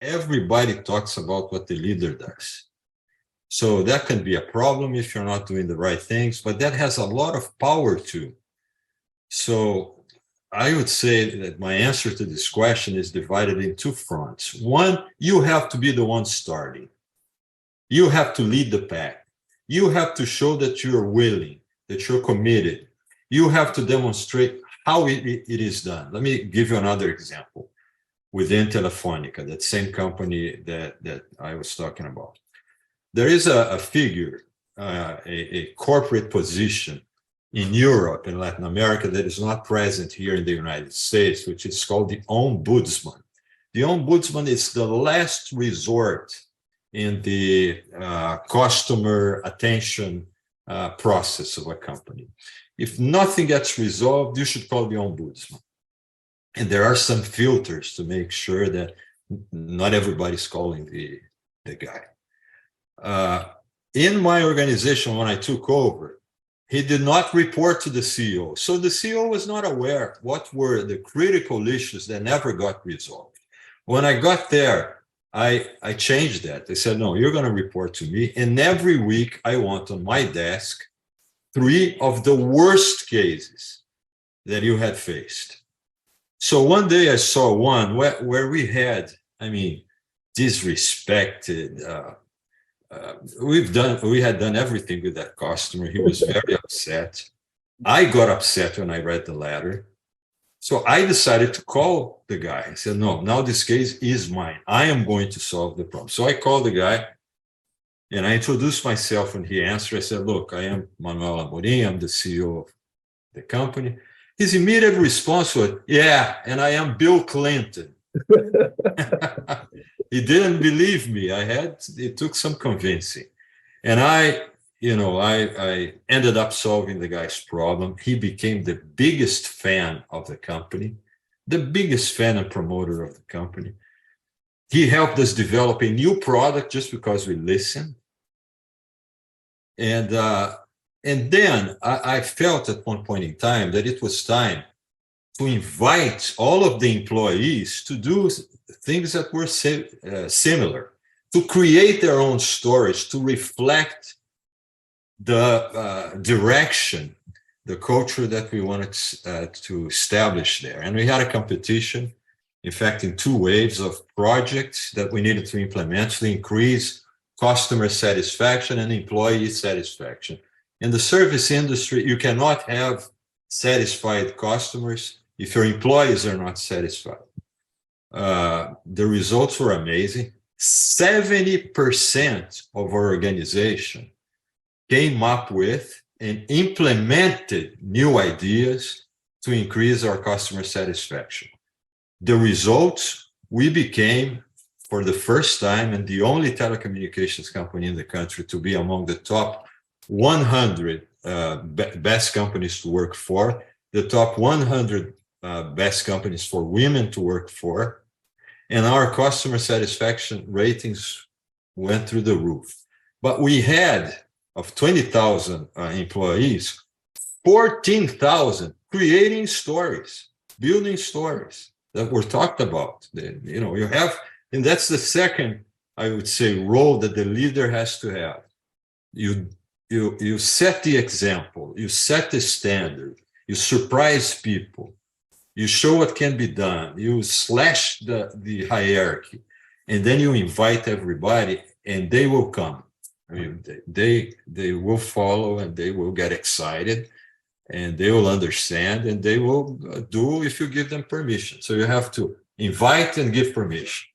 everybody talks about what the leader does. So that can be a problem if you're not doing the right things, but that has a lot of power too. So I would say that my answer to this question is divided in two fronts. One, you have to be the one starting. You have to lead the pack. You have to show that you're willing, that you're committed. You have to demonstrate how it is done. Let me give you another example. Within Telefonica, that same company that I was talking about. There is a figure, a corporate position in Europe and Latin America that is not present here in the United States, which is called the ombudsman. The ombudsman is the last resort in the customer attention process of a company. If nothing gets resolved, you should call the ombudsman. And there are some filters to make sure that not everybody's calling the guy. In my organization, when I took over, he did not report to the CEO. So the CEO was not aware what were the critical issues that never got resolved. When I got there, I changed that. I said, no, you're going to report to me. And every week I want on my desk 3 of the worst cases that you had faced. So one day I saw one where we had, disrespected. We had done everything with that customer. He was very upset. I got upset when I read the letter. So I decided to call the guy. I said, no, now this case is mine. I am going to solve the problem. So I called the guy and I introduced myself and he answered. I said, look, I am Manuel Amorim. I'm the CEO of the company. His immediate response was, yeah, and I am Bill Clinton. He didn't believe me. It took some convincing. And I ended up solving the guy's problem. He became the biggest fan of the company, the biggest fan and promoter of the company. He helped us develop a new product just because we listened. And then I felt at one point in time that it was time to invite all of the employees to do things that were similar, to create their own stories, to reflect the direction, the culture that we wanted to establish there. And we had a competition, in fact, in 2 waves of projects that we needed to implement to increase customer satisfaction and employee satisfaction. In the service industry, you cannot have satisfied customers if your employees are not satisfied. The results were amazing. 70% of our organization came up with and implemented new ideas to increase our customer satisfaction. The results, we became, for the first time, and the only telecommunications company in the country to be among the top 100 best companies to work for, the top 100 best companies for women to work for, and our customer satisfaction ratings went through the roof. But we had, of 20,000 employees, 14,000 creating stories, building stories that were talked about. You have, and that's the second, I would say, role that the leader has to have. You set the example, you set the standard, you surprise people, you show what can be done, you slash the hierarchy, and then you invite everybody, and they will come. They will follow, and they will get excited, and they will understand, and they will do if you give them permission. So you have to invite and give permission.